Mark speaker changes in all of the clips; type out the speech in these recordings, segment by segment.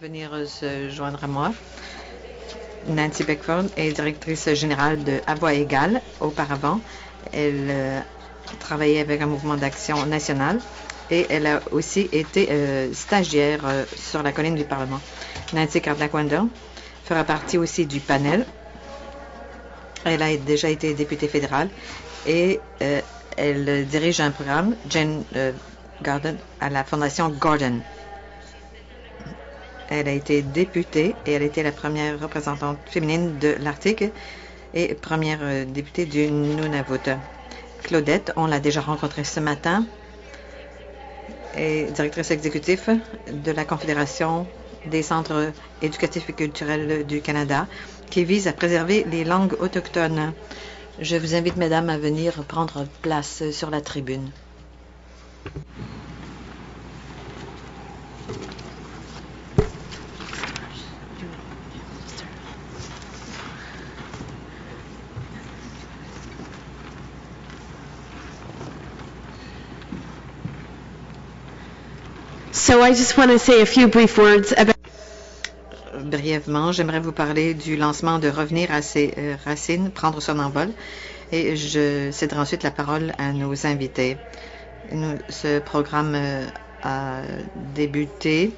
Speaker 1: venir se joindre à moi. Nancy Beckford est directrice générale de À Voix égale. Auparavant, elle travaillait avec un mouvement d'action national et elle a aussi été stagiaire sur la colline du Parlement. Nancy Cardaquander fera partie aussi du panel. Elle a déjà été députée fédérale et elle dirige un programme, Jane Garden, à la Fondation Gordon. Elle a été députée et elle était la première représentante féminine de l'Arctique et première députée du Nunavut. Claudette, on l'a déjà rencontrée ce matin, est directrice exécutive de la Confédération des centres éducatifs et culturels du Canada, qui vise à préserver les langues autochtones. Je vous invite, mesdames, à venir prendre place sur la tribune.
Speaker 2: So I just want to say a few brief words about.
Speaker 1: Brièvement, j'aimerais vous parler du lancement de Revenir à ses racines, prendre son envol, et je céderai ensuite la parole à nos invités. Ce programme a débuté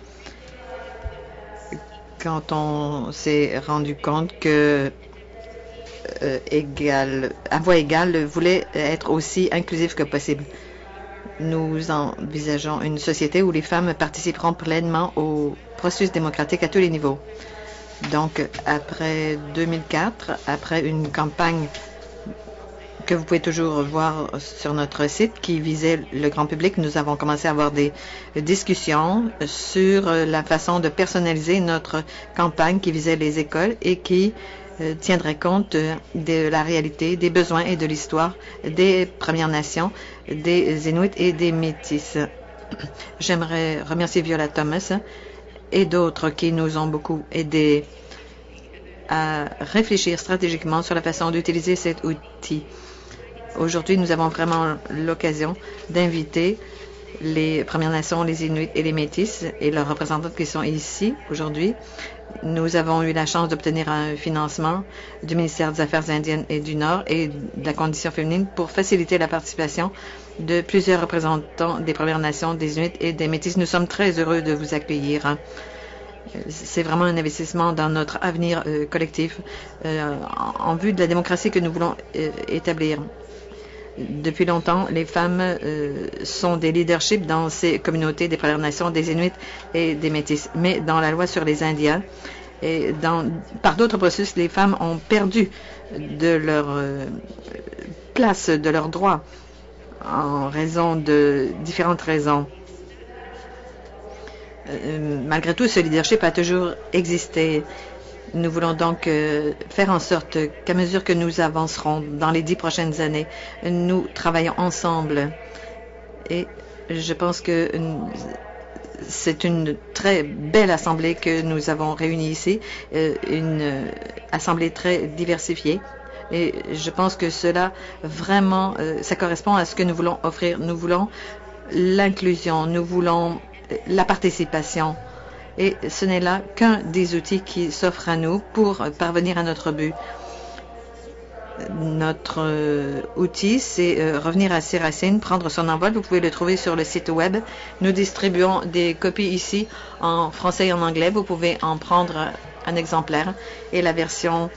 Speaker 1: quand on s'est rendu compte que À Voix égale voulait être aussi inclusif que possible. Nous envisageons une société où les femmes participeront pleinement au processus démocratique à tous les niveaux. Donc, après 2004, après une campagne que vous pouvez toujours voir sur notre site qui visait le grand public, nous avons commencé à avoir des discussions sur la façon de personnaliser notre campagne qui visait les écoles et qui tiendrait compte de la réalité, des besoins et de l'histoire des Premières Nations, des Inuits et des Métis. J'aimerais remercier Viola Thomas et d'autres qui nous ont beaucoup aidés à réfléchir stratégiquement sur la façon d'utiliser cet outil. Aujourd'hui, nous avons vraiment l'occasion d'inviter les Premières Nations, les Inuits et les Métis et leurs représentants qui sont ici aujourd'hui. Nous avons eu la chance d'obtenir un financement du ministère des Affaires indiennes et du Nord et de la condition féminine pour faciliter la participation de plusieurs représentants des Premières Nations, des Inuits et des Métis. Nous sommes très heureux de vous accueillir. C'est vraiment un investissement dans notre avenir collectif en vue de la démocratie que nous voulons établir. Depuis longtemps, les femmes sont des leaderships dans ces communautés des Premières Nations, des Inuits et des Métis. Mais dans la loi sur les Indiens et par d'autres processus, les femmes ont perdu de leur place, de leurs droits, en raison de différentes raisons. Malgré tout, ce leadership a toujours existé. Nous voulons donc faire en sorte qu'à mesure que nous avancerons dans les 10 prochaines années, nous travaillons ensemble. Et je pense que c'est une très belle assemblée que nous avons réunie ici, une assemblée très diversifiée. Et je pense que cela vraiment, ça correspond à ce que nous voulons offrir. Nous voulons l'inclusion, nous voulons la participation. Et ce n'est là qu'un des outils qui s'offrent à nous pour parvenir à notre but. Notre outil, c'est Revenir à ses racines, prendre son envol. Vous pouvez le trouver sur le site web. Nous distribuons des copies ici en français et en anglais. Vous pouvez en prendre un exemplaire. Et la version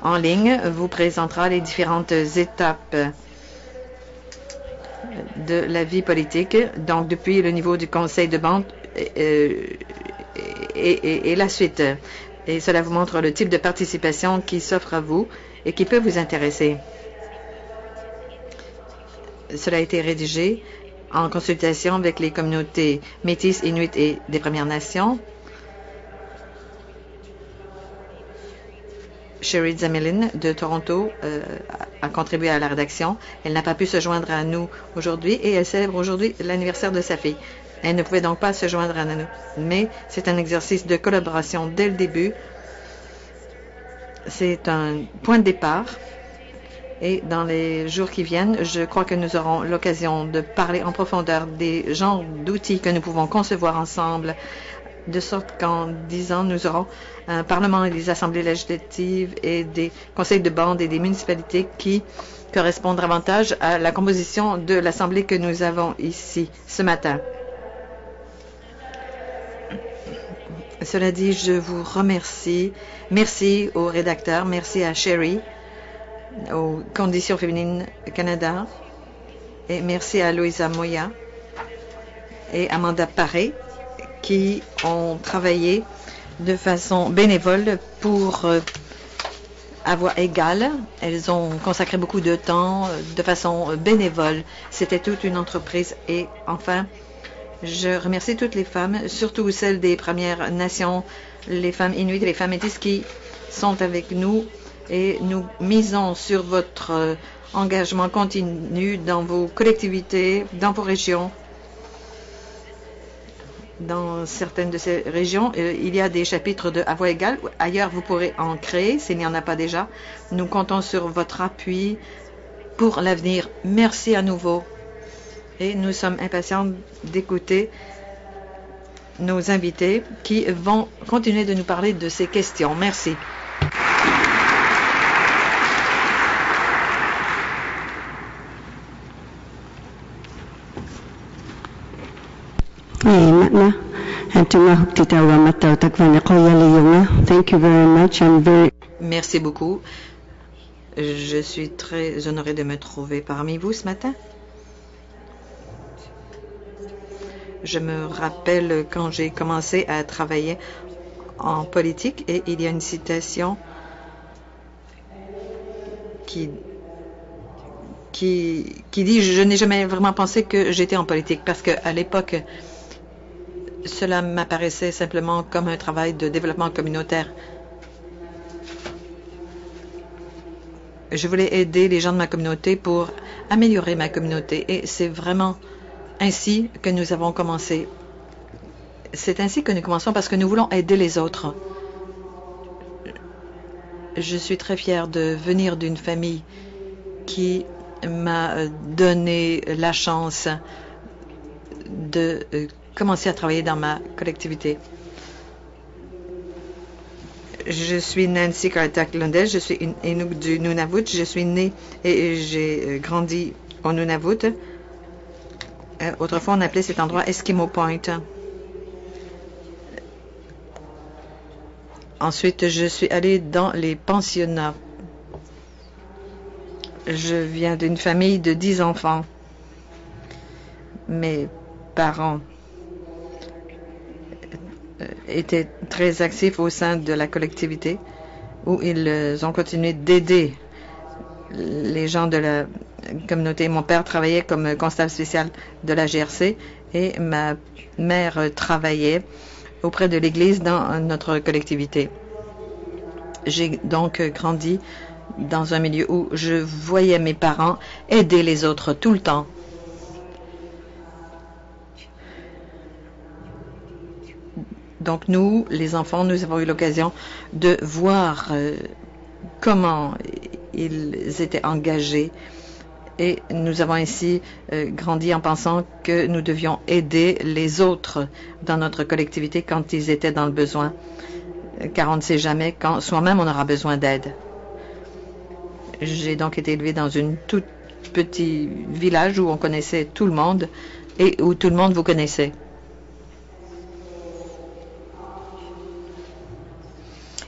Speaker 1: en ligne vous présentera les différentes étapes de la vie politique. Donc, depuis le niveau du conseil de bande et la suite. Et cela vous montre le type de participation qui s'offre à vous et qui peut vous intéresser. Cela a été rédigé en consultation avec les communautés Métis, Inuits et des Premières Nations. Sherry Zamelin de Toronto a contribué à la rédaction. Elle n'a pas pu se joindre à nous aujourd'hui et elle célèbre aujourd'hui l'anniversaire de sa fille. Elle ne pouvait donc pas se joindre à nous. Mais c'est un exercice de collaboration dès le début. C'est un point de départ. Et dans les jours qui viennent, je crois que nous aurons l'occasion de parler en profondeur des genres d'outils que nous pouvons concevoir ensemble de sorte qu'en 10 ans, nous aurons un Parlement et des assemblées législatives et des conseils de bande et des municipalités qui correspondent davantage à la composition de l'Assemblée que nous avons ici ce matin. Cela dit, je vous remercie. Merci aux rédacteurs, merci à Sherry, aux Conditions féminines Canada, et merci à Louisa Moya et Amanda Paré qui ont travaillé de façon bénévole pour à voix égale. Elles ont consacré beaucoup de temps de façon bénévole. C'était toute une entreprise. Et enfin, je remercie toutes les femmes, surtout celles des Premières Nations, les femmes inuites et les femmes métisses qui sont avec nous. Et nous misons sur votre engagement continu dans vos collectivités, dans vos régions. Dans certaines de ces régions, il y a des chapitres de à voix égale. Ailleurs, vous pourrez en créer s'il n'y en a pas déjà. Nous comptons sur votre appui pour l'avenir. Merci à nouveau. Et nous sommes impatients d'écouter nos invités qui vont continuer de nous parler de ces questions. Merci.
Speaker 3: Thank you very much.
Speaker 1: Merci beaucoup. Je suis très honorée de me trouver parmi vous ce matin. Je me rappelle quand j'ai commencé à travailler en politique et il y a une citation qui dit « Je n'ai jamais vraiment pensé que j'étais en politique » parce qu'à l'époque, cela m'apparaissait simplement comme un travail de développement communautaire. Je voulais aider les gens de ma communauté pour améliorer ma communauté et c'est vraiment ainsi que nous avons commencé. C'est ainsi que nous commençons parce que nous voulons aider les autres. Je suis très fière de venir d'une famille qui m'a donné la chance de commencer à travailler dans ma collectivité. Je suis Nancy Kartak-Lundell, je suis une Inuk du Nunavut. Je suis née et j'ai grandi au Nunavut. Autrefois, on appelait cet endroit Eskimo Point. Ensuite, je suis allée dans les pensionnats. Je viens d'une famille de 10 enfants. Mes parents étaient très actifs au sein de la collectivité où ils ont continué d'aider les gens de la communauté. Mon père travaillait comme constable spécial de la GRC et ma mère travaillait auprès de l'Église dans notre collectivité. J'ai donc grandi dans un milieu où je voyais mes parents aider les autres tout le temps. Donc nous, les enfants, nous avons eu l'occasion de voir comment ils étaient engagés et nous avons ainsi grandi en pensant que nous devions aider les autres dans notre collectivité quand ils étaient dans le besoin, car on ne sait jamais quand soi-même on aura besoin d'aide. J'ai donc été élevée dans un tout petit village où on connaissait tout le monde et où tout le monde vous connaissait.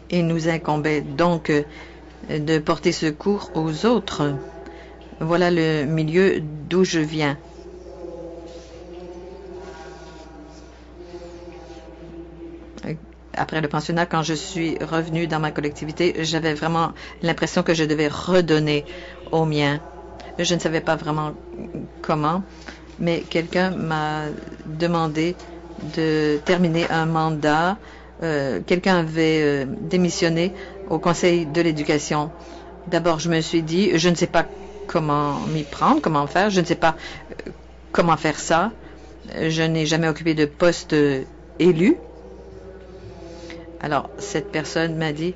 Speaker 1: Il nous incombait donc de porter secours aux autres. Voilà le milieu d'où je viens. Après le pensionnat, quand je suis revenue dans ma collectivité, j'avais vraiment l'impression que je devais redonner aux miens. Je ne savais pas vraiment comment, mais quelqu'un m'a demandé de terminer un mandat. Quelqu'un avait démissionné au Conseil de l'éducation. D'abord, je me suis dit, je ne sais pas comment m'y prendre, comment faire, je ne sais pas comment faire ça. Je n'ai jamais occupé de poste élu. Alors, cette personne m'a dit,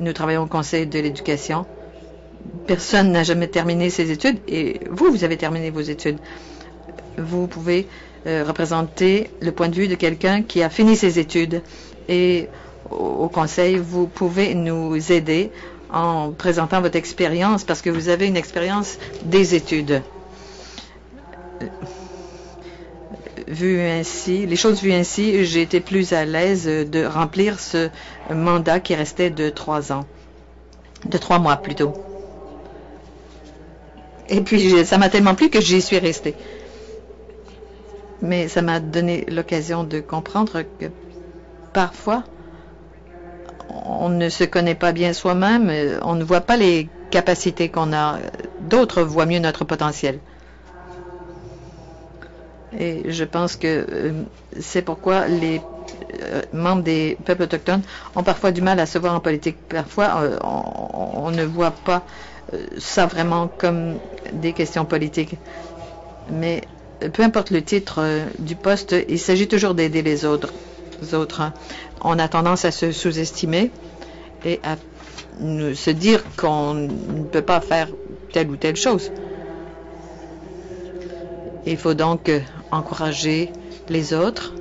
Speaker 1: nous travaillons au Conseil de l'éducation. Personne n'a jamais terminé ses études et vous avez terminé vos études. Vous pouvez représenter le point de vue de quelqu'un qui a fini ses études. Et au Conseil, vous pouvez nous aider en présentant votre expérience parce que vous avez une expérience des études. Vu ainsi, les choses vues ainsi, j'ai été plus à l'aise de remplir ce mandat qui restait de 3 ans, de 3 mois plutôt. Et puis, ça m'a tellement plu que j'y suis restée. Mais ça m'a donné l'occasion de comprendre que parfois, on ne se connaît pas bien soi-même, on ne voit pas les capacités qu'on a. D'autres voient mieux notre potentiel. Et je pense que c'est pourquoi les membres des peuples autochtones ont parfois du mal à se voir en politique. Parfois, on ne voit pas ça vraiment comme des questions politiques. Mais peu importe le titre du poste, il s'agit toujours d'aider les autres. On a tendance à se sous-estimer et à se dire qu'on ne peut pas faire telle ou telle chose. Il faut donc encourager les autres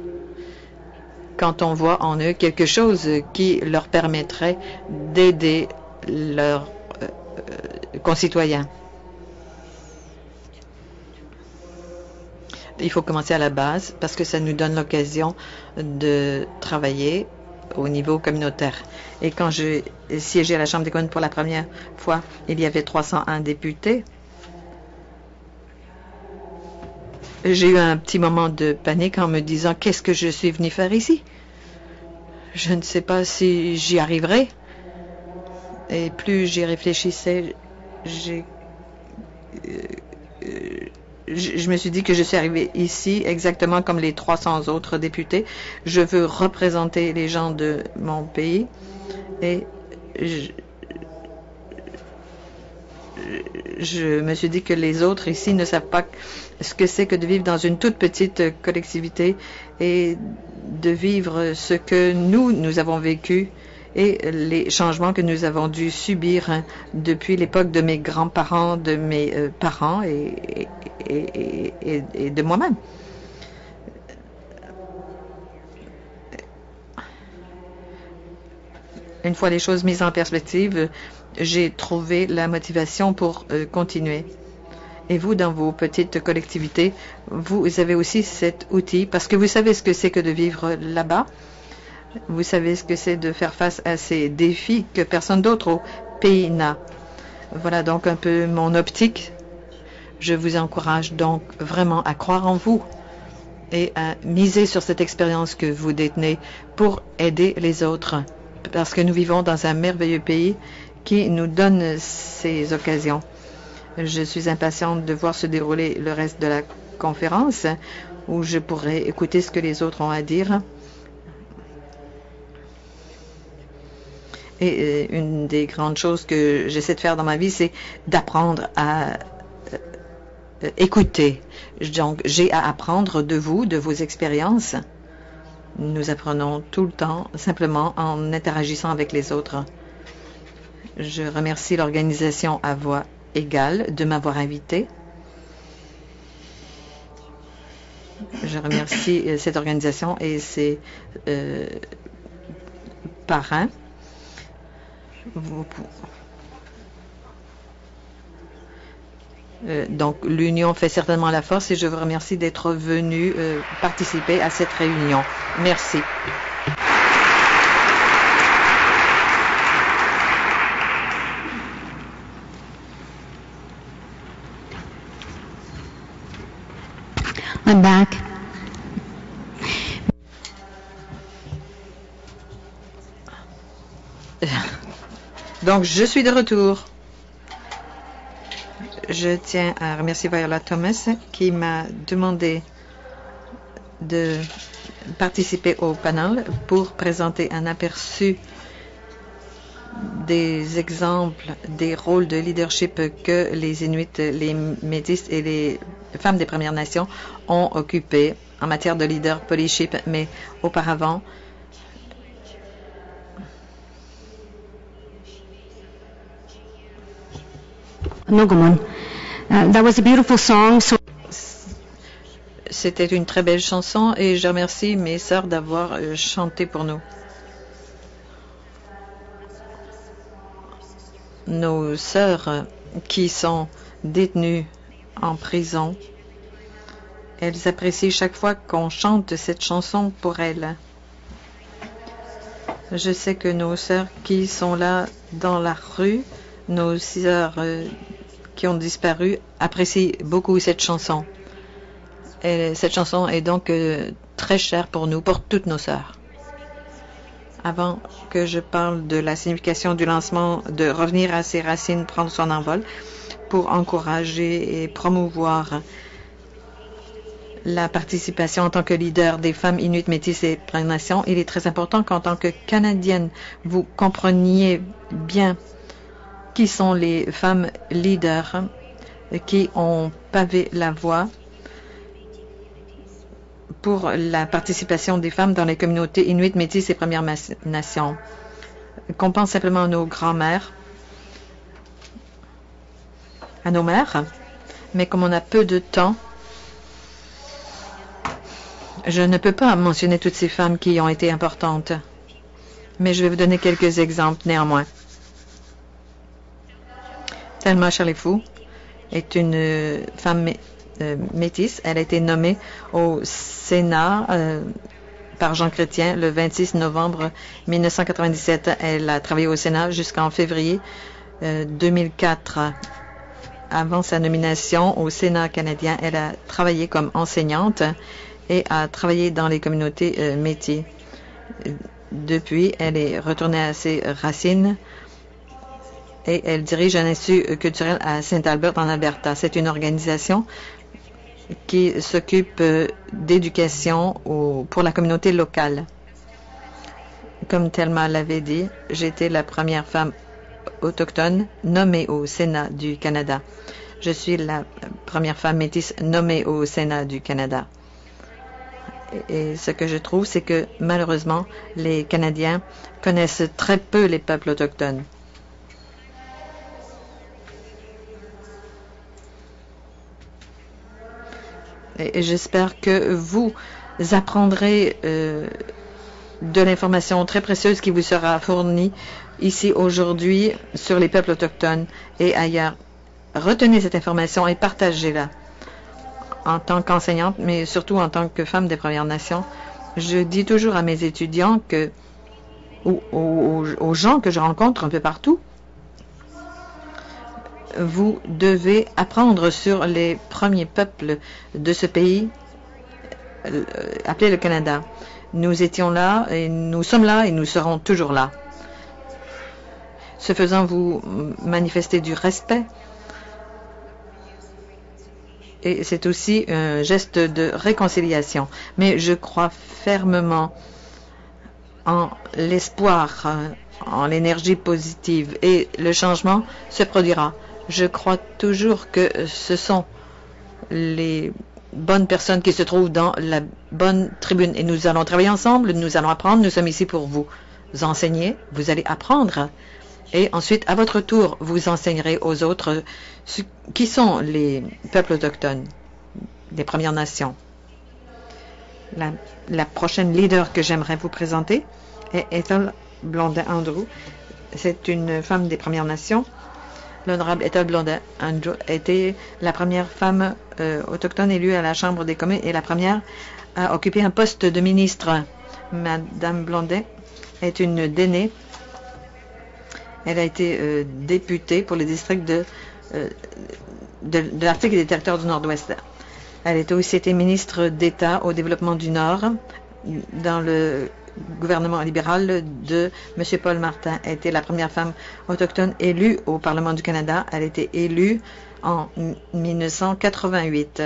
Speaker 1: quand on voit en eux quelque chose qui leur permettrait d'aider leurs concitoyens. Il faut commencer à la base parce que ça nous donne l'occasion de travailler au niveau communautaire. Et quand j'ai siégé à la Chambre des communes pour la première fois, il y avait 301 députés. J'ai eu un petit moment de panique en me disant qu'est-ce que je suis venu faire ici? Je ne sais pas si j'y arriverai. Et plus j'y réfléchissais, je me suis dit que je suis arrivé ici exactement comme les 300 autres députés. Je veux représenter les gens de mon pays et je me suis dit que les autres ici ne savent pas ce que c'est que de vivre dans une toute petite collectivité et de vivre ce que nous avons vécu et les changements que nous avons dû subir depuis l'époque de mes grands-parents, de mes parents et de moi-même. Une fois les choses mises en perspective, j'ai trouvé la motivation pour continuer. Et vous, dans vos petites collectivités, vous avez aussi cet outil parce que vous savez ce que c'est que de vivre là-bas. Vous savez ce que c'est de faire face à ces défis que personne d'autre au pays n'a. Voilà donc un peu mon optique. Je vous encourage donc vraiment à croire en vous et à miser sur cette expérience que vous détenez pour aider les autres. Parce que nous vivons dans un merveilleux pays qui nous donne ces occasions. Je suis impatiente de voir se dérouler le reste de la conférence où je pourrai écouter ce que les autres ont à dire. Et une des grandes choses que j'essaie de faire dans ma vie, c'est d'apprendre à écouter. Donc, j'ai à apprendre de vous, de vos expériences. Nous apprenons tout le temps, simplement en interagissant avec les autres. Je remercie l'organisation à voix égale de m'avoir invité. Je remercie cette organisation et ses parrains. Donc, l'union fait certainement la force et je vous remercie d'être venu participer à cette réunion. Merci.
Speaker 2: I'm back.
Speaker 1: Donc, je suis de retour. Je tiens à remercier Viola Thomas qui m'a demandé de participer au panel pour présenter un aperçu des exemples des rôles de leadership que les Inuits, les Métis et les femmes des Premières Nations ont occupés en matière de leadership. Mais auparavant,
Speaker 2: That was a beautiful song. So
Speaker 1: C'était une très belle chanson et je remercie mes sœurs d'avoir chanté pour nous. Nos sœurs qui sont détenues en prison, elles apprécient chaque fois qu'on chante cette chanson pour elles. Je sais que nos sœurs qui sont là dans la rue, nos sœurs qui ont disparu, apprécient beaucoup cette chanson. Et cette chanson est donc très chère pour nous, pour toutes nos sœurs. Avant que je parle de la signification du lancement de revenir à ses racines, prendre son envol, pour encourager et promouvoir la participation en tant que leader des femmes inuites, métisses et Premières Nations, il est très important qu'en tant que Canadienne, vous compreniez bien qui sont les femmes leaders qui ont pavé la voie pour la participation des femmes dans les communautés inuites, métisses et Premières Nations. Qu'on pense simplement à nos grands-mères, à nos mères, mais comme on a peu de temps, je ne peux pas mentionner toutes ces femmes qui ont été importantes, mais je vais vous donner quelques exemples néanmoins. Thelma Charles-Fou est une femme métisse. Elle a été nommée au Sénat par Jean Chrétien le 26 novembre 1997. Elle a travaillé au Sénat jusqu'en février 2004. Avant sa nomination au Sénat canadien, elle a travaillé comme enseignante et a travaillé dans les communautés métis. Depuis, elle est retournée à ses racines et elle dirige un institut culturel à Saint-Albert en Alberta. C'est une organisation qui s'occupe d'éducation pour la communauté locale. Comme Thelma l'avait dit, j'étais la première femme autochtone nommée au Sénat du Canada. Je suis la première femme métisse nommée au Sénat du Canada. Et ce que je trouve, c'est que malheureusement, les Canadiens connaissent très peu les peuples autochtones. Et j'espère que vous apprendrez de l'information très précieuse qui vous sera fournie ici aujourd'hui sur les peuples autochtones et ailleurs. Retenez cette information et partagez-la. En tant qu'enseignante, mais surtout en tant que femme des Premières Nations, je dis toujours à mes étudiants que, aux gens que je rencontre un peu partout, vous devez apprendre sur les premiers peuples de ce pays appelé le Canada. Nous étions là, et nous sommes là et nous serons toujours là. Ce faisant, vous manifestez du respect. Et c'est aussi un geste de réconciliation. Mais je crois fermement en l'espoir, en l'énergie positive. Et le changement se produira. Je crois toujours que ce sont les bonnes personnes qui se trouvent dans la bonne tribune. Et nous allons travailler ensemble, nous allons apprendre. Nous sommes ici pour vous enseigner. Vous allez apprendre. Et ensuite, à votre tour, vous enseignerez aux autres qui sont les peuples autochtones des Premières Nations. La prochaine leader que j'aimerais vous présenter est Ethel Blondin-Andrew. C'est une femme des Premières Nations. L'honorable Ethel Blondin-Andrew était la première femme autochtone élue à la Chambre des communes et la première à occuper un poste de ministre. Madame Blondin est une d'aînée. Elle a été députée pour les districts de l'Arctique et des territoires du Nord-Ouest. Elle a aussi été ministre d'État au développement du Nord dans le gouvernement libéral de M. Paul Martin. Elle était la première femme autochtone élue au Parlement du Canada. Elle a été élue en 1988.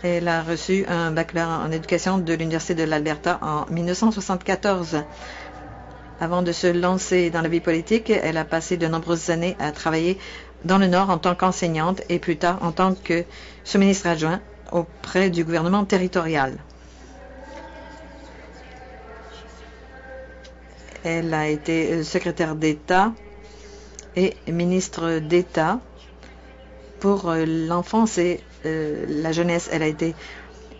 Speaker 1: Elle a reçu un baccalauréat en éducation de l'Université de l'Alberta en 1974. Avant de se lancer dans la vie politique, elle a passé de nombreuses années à travailler dans le Nord en tant qu'enseignante et plus tard en tant que sous-ministre adjoint auprès du gouvernement territorial. Elle a été secrétaire d'État et ministre d'État pour l'enfance et la jeunesse. Elle a été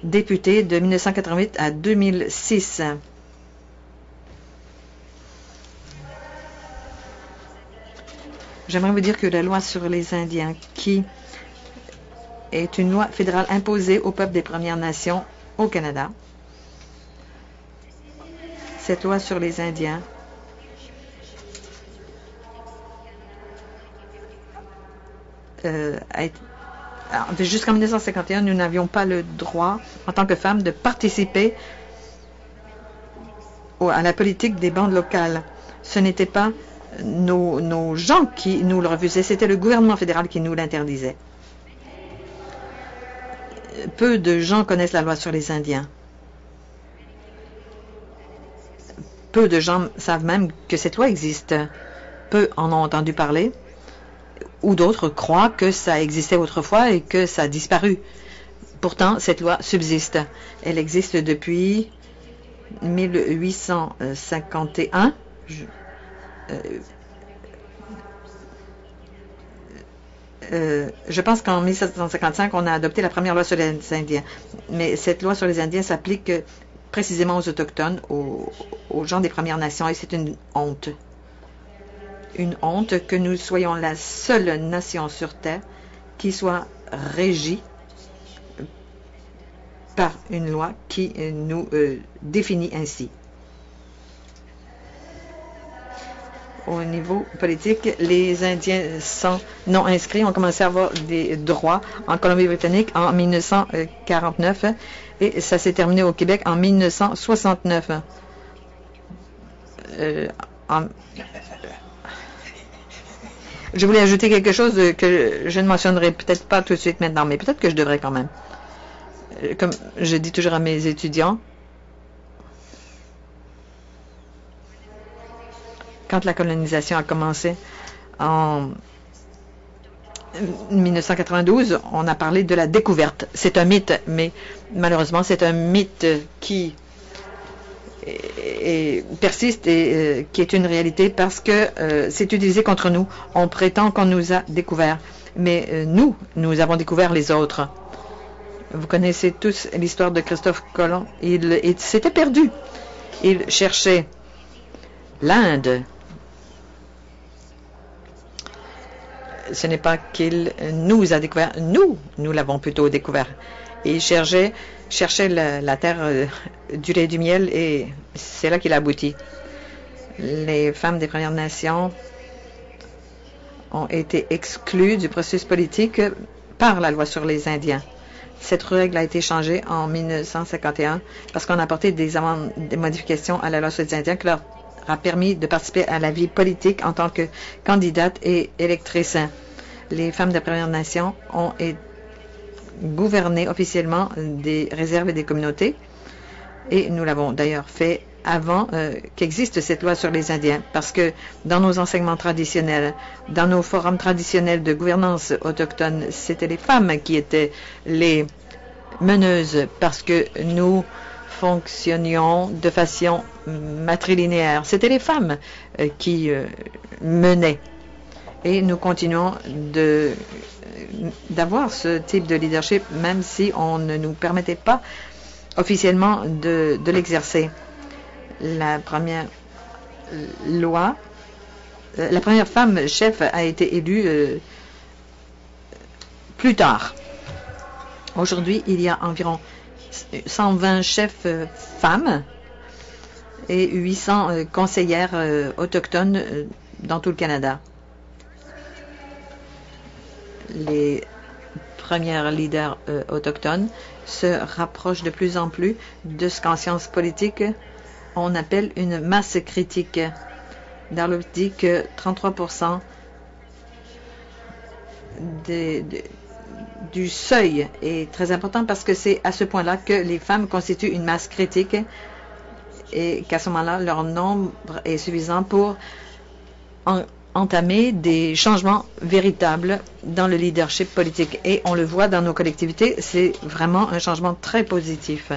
Speaker 1: députée de 1988 à 2006. J'aimerais vous dire que la loi sur les Indiens, qui est une loi fédérale imposée au peuple des Premières Nations au Canada, cette loi sur les Indiens jusqu'en 1951, nous n'avions pas le droit, en tant que femmes, de participer à la politique des bandes locales. Ce n'était pas nos gens qui nous le refusaient, c'était le gouvernement fédéral qui nous l'interdisait. Peu de gens connaissent la loi sur les Indiens. Peu de gens savent même que cette loi existe. Peu en ont entendu parler, ou d'autres croient que ça existait autrefois et que ça a disparu. Pourtant, cette loi subsiste. Elle existe depuis 1851. Je pense qu'en 1755, on a adopté la première loi sur les Indiens. Mais cette loi sur les Indiens s'applique précisément aux Autochtones, aux gens des Premières Nations, et c'est une honte. Une honte que nous soyons la seule nation sur Terre qui soit régie par une loi qui nous définit ainsi. Au niveau politique, les Indiens sont non inscrits ont commencé à avoir des droits en Colombie-Britannique en 1949 et ça s'est terminé au Québec en 1969. Je voulais ajouter quelque chose que je ne mentionnerai peut-être pas tout de suite maintenant, mais peut-être que je devrais quand même. Comme je dis toujours à mes étudiants, quand la colonisation a commencé en 1992, on a parlé de la découverte. C'est un mythe, mais malheureusement, c'est un mythe qui persiste et qui est une réalité parce que c'est utilisé contre nous. On prétend qu'on nous a découverts, mais nous avons découvert les autres. Vous connaissez tous l'histoire de Christophe Colomb. Il s'était perdu. Il cherchait l'Inde. Ce n'est pas qu'il nous a découvert, nous l'avons plutôt découvert. Et il cherchait la terre du lait et du miel et c'est là qu'il a abouti. Les femmes des Premières Nations ont été exclues du processus politique par la loi sur les Indiens. Cette règle a été changée en 1951 parce qu'on a apporté des modifications à la loi sur les Indiens qui leur a permis de participer à la vie politique en tant que candidate et électrice. Les femmes des Premières Nations ont gouverné officiellement des réserves et des communautés et nous l'avons d'ailleurs fait avant qu'existe cette loi sur les Indiens parce que dans nos enseignements traditionnels, dans nos forums traditionnels de gouvernance autochtone, c'était les femmes qui étaient les meneuses parce que nous fonctionnions de façon matrilinéaire. C'était les femmes qui menaient. Et nous continuons d'avoir ce type de leadership, même si on ne nous permettait pas officiellement de l'exercer. La première loi, la première femme chef a été élue plus tard. Aujourd'hui, il y a environ 120 chefs femmes et 800 conseillères autochtones dans tout le Canada. Les premières leaders autochtones se rapprochent de plus en plus de ce qu'en sciences politiques on appelle une masse critique. Darlow dit que 33% du seuil est très important parce que c'est à ce point-là que les femmes constituent une masse critique et qu'à ce moment-là, leur nombre est suffisant pour entamer des changements véritables dans le leadership politique. Et on le voit dans nos collectivités, c'est vraiment un changement très positif.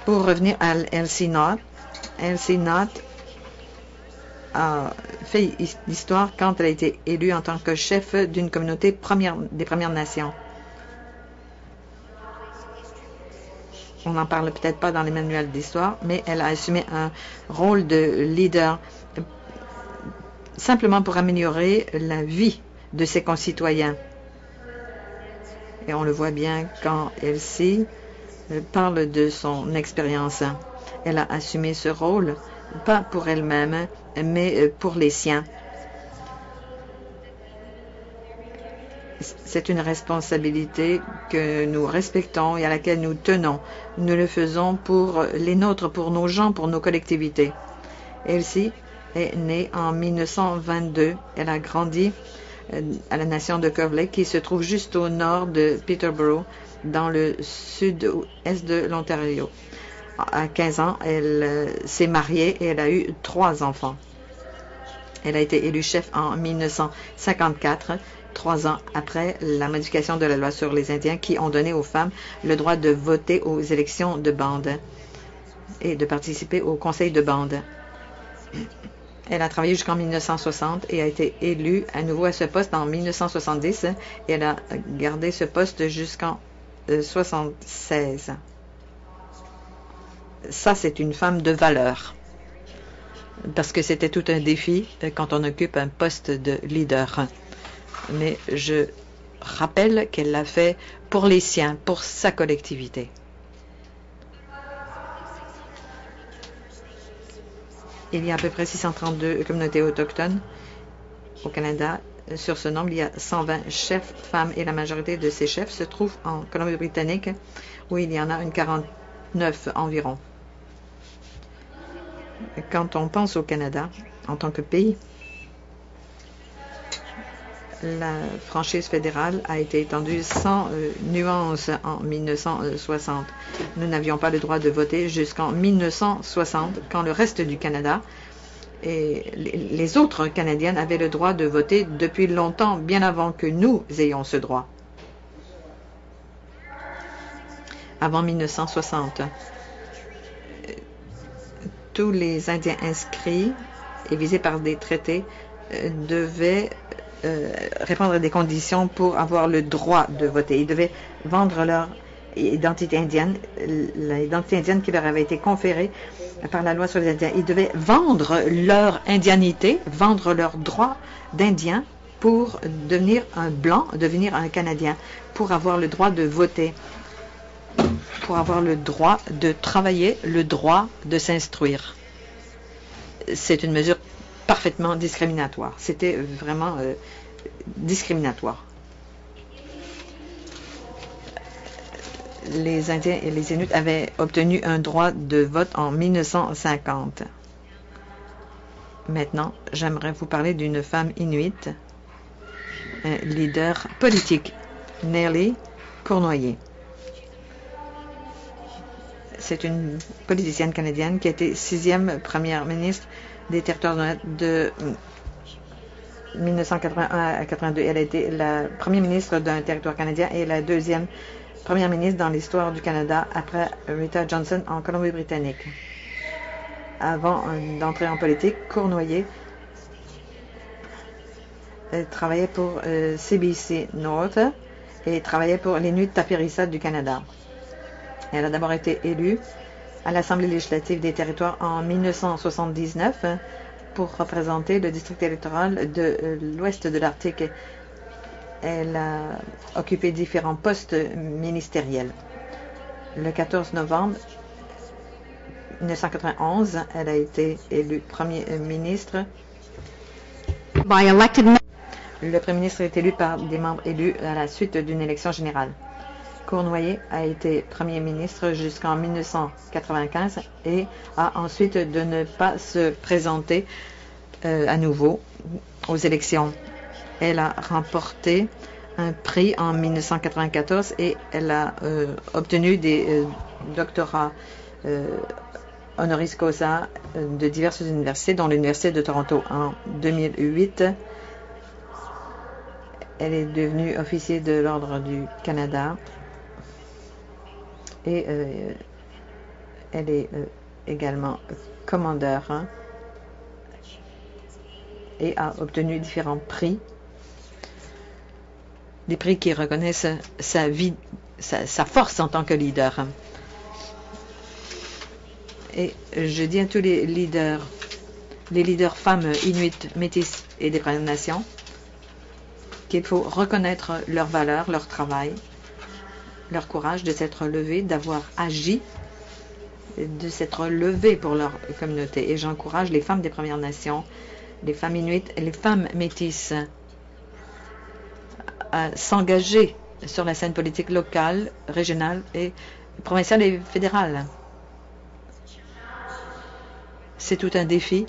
Speaker 1: Pour revenir à Elsie Knott a fait l'histoire quand elle a été élue en tant que chef d'une communauté des Premières Nations. On n'en parle peut-être pas dans les manuels d'histoire, mais elle a assumé un rôle de leader simplement pour améliorer la vie de ses concitoyens. Et on le voit bien quand Elsie parle de son expérience. Elle a assumé ce rôle, pas pour elle-même, mais pour les siens. C'est une responsabilité que nous respectons et à laquelle nous tenons. Nous le faisons pour les nôtres, pour nos gens, pour nos collectivités. Elsie est née en 1922. Elle a grandi à la nation de Curve Lake, qui se trouve juste au nord de Peterborough, dans le sud-est de l'Ontario. À 15 ans, elle s'est mariée et elle a eu 3 enfants. Elle a été élue chef en 1954, 3 ans après la modification de la loi sur les Indiens qui ont donné aux femmes le droit de voter aux élections de bande et de participer au conseil de bande. Elle a travaillé jusqu'en 1960 et a été élue à nouveau à ce poste en 1970 et elle a gardé ce poste jusqu'en 1976. Ça, c'est une femme de valeur parce que c'était tout un défi quand on occupe un poste de leader. Mais je rappelle qu'elle l'a fait pour les siens, pour sa collectivité. Il y a à peu près 632 communautés autochtones au Canada. Sur ce nombre, il y a 120 chefs femmes et la majorité de ces chefs se trouvent en Colombie-Britannique où il y en a une 49 environ. Quand on pense au Canada en tant que pays, la franchise fédérale a été étendue sans nuance en 1960. Nous n'avions pas le droit de voter jusqu'en 1960, quand le reste du Canada et les autres Canadiennes avaient le droit de voter depuis longtemps, bien avant que nous ayons ce droit. Avant 1960, tous les Indiens inscrits et visés par des traités devaient répondre à des conditions pour avoir le droit de voter. Ils devaient vendre leur identité indienne, l'identité indienne qui leur avait été conférée par la loi sur les Indiens. Ils devaient vendre leur indianité, vendre leur droit d'Indien pour devenir un Blanc, devenir un Canadien, pour avoir le droit de voter, pour avoir le droit de travailler, le droit de s'instruire. C'est une mesure parfaitement discriminatoire. C'était vraiment discriminatoire. Les Indiens et les Inuits avaient obtenu un droit de vote en 1950. Maintenant, j'aimerais vous parler d'une femme inuite, un leader politique, Nellie Cournoyer. C'est une politicienne canadienne qui a été 6e première ministre des Territoires de 1981 à 82. Elle a été la première ministre d'un territoire canadien et la 2e première ministre dans l'histoire du Canada après Rita Johnson en Colombie-Britannique. Avant d'entrer en politique, Cournoyer travaillait pour CBC North et travaillait pour les Nuits de Tapirissa du Canada. Elle a d'abord été élue à l'Assemblée législative des territoires en 1979 pour représenter le district électoral de l'ouest de l'Arctique. Elle a occupé différents postes ministériels. Le 14 novembre 1991, elle a été élue Premier ministre. Le Premier ministre est élu par des membres élus à la suite d'une élection générale. Cournoyer a été Premier ministre jusqu'en 1995 et a ensuite de ne pas se présenter à nouveau aux élections. Elle a remporté un prix en 1994 et elle a obtenu des doctorats honoris causa de diverses universités, dont l'Université de Toronto. En 2008, elle est devenue officier de l'Ordre du Canada et elle est également commandeur et a obtenu différents prix. Des prix qui reconnaissent sa force en tant que leader. Et je dis à tous les leaders femmes inuits, métis et des Premières Nations, qu'il faut reconnaître leur valeur, leur travail, leur courage de s'être levés, d'avoir agi, de s'être levés pour leur communauté. Et j'encourage les femmes des Premières Nations, les femmes inuits et les femmes métisses à s'engager sur la scène politique locale, régionale et provinciale et fédérale. C'est tout un défi,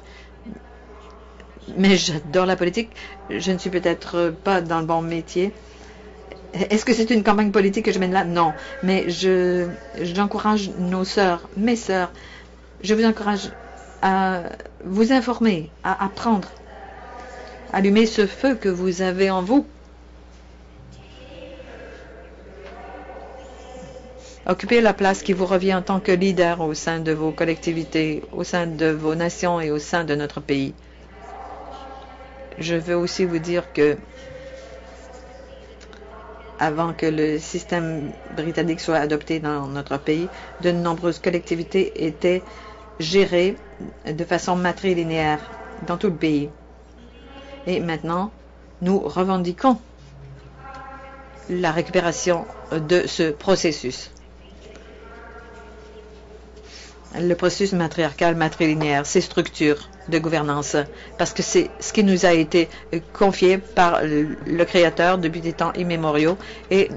Speaker 1: mais j'adore la politique. Je ne suis peut-être pas dans le bon métier. Est-ce que c'est une campagne politique que je mène là? Non, mais j'encourage nos sœurs, mes sœurs. Je vous encourage à vous informer, à apprendre, à allumer ce feu que vous avez en vous. Occupez la place qui vous revient en tant que leader au sein de vos collectivités, au sein de vos nations et au sein de notre pays. Je veux aussi vous dire que avant que le système britannique soit adopté dans notre pays, de nombreuses collectivités étaient gérées de façon matrilinéaire dans tout le pays. Et maintenant, nous revendiquons la récupération de ce processus. Le processus matriarcal, matrilinéaire, ces structures de gouvernance, parce que c'est ce qui nous a été confié par le Créateur depuis des temps immémoriaux, et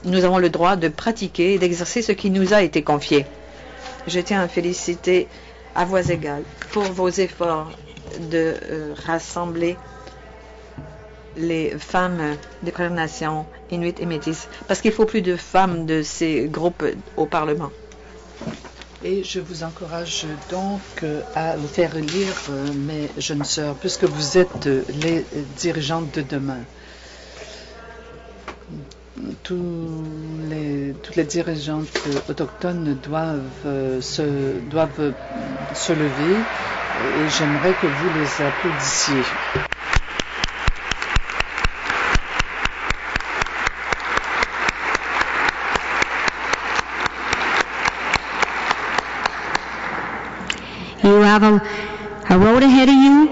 Speaker 1: nous avons le droit de pratiquer et d'exercer ce qui nous a été confié. Je tiens à féliciter à voix égale pour vos efforts de rassembler les femmes des Premières Nations, Inuits et Métis, parce qu'il faut plus de femmes de ces groupes au Parlement.
Speaker 3: Et je vous encourage donc à vous faire lire mes jeunes sœurs, puisque vous êtes les dirigeantes de demain. Toutes les dirigeantes autochtones doivent se lever et j'aimerais que vous les applaudissiez.
Speaker 2: You have a road ahead of you.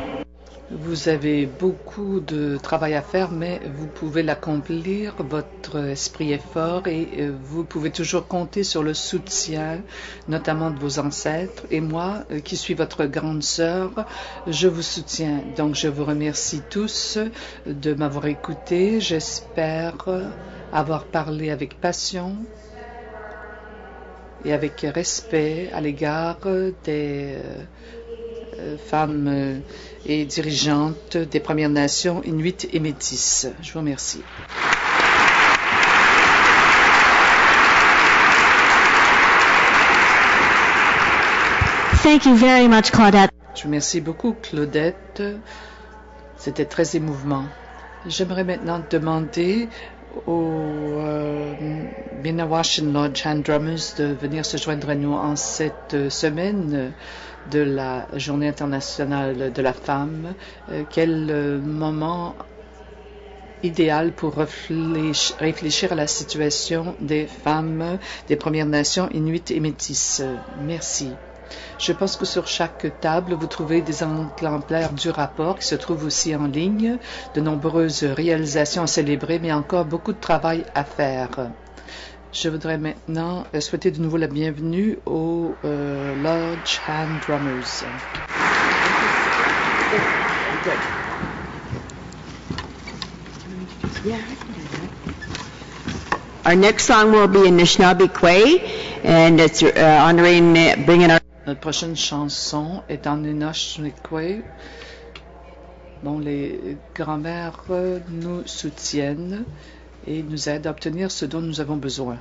Speaker 3: Vous avez beaucoup de travail à faire, mais vous pouvez l'accomplir. Votre esprit est fort et vous pouvez toujours compter sur le soutien, notamment de vos ancêtres. Et moi, qui suis votre grande sœur, je vous soutiens. Donc, je vous remercie tous de m'avoir écouté. J'espère avoir parlé avec passion et avec respect à l'égard des femmes et dirigeantes des Premières Nations, Inuits et Métis. Je vous remercie.
Speaker 2: Thank you very much, Claudette.
Speaker 3: Je vous remercie beaucoup, Claudette. C'était très émouvant. J'aimerais maintenant demander au Minawashin Lodge Hand Drummers de venir se joindre à nous en cette semaine de la Journée internationale de la femme. Quel moment idéal pour réfléchir à la situation des femmes des Premières Nations, Inuits et Métis. Merci. Je pense que sur chaque table, vous trouvez des exemplaires du rapport qui se trouve aussi en ligne, de nombreuses réalisations à célébrer, mais encore beaucoup de travail à faire. Je voudrais maintenant souhaiter de nouveau la bienvenue au Lodge Hand Drummers.
Speaker 4: Our next song will be Anishinaabe Kwe, and it's honoring bringing our.
Speaker 3: Notre prochaine chanson est en Anishinaabe, dont les grands-mères nous soutiennent et nous aident à obtenir ce dont nous avons besoin.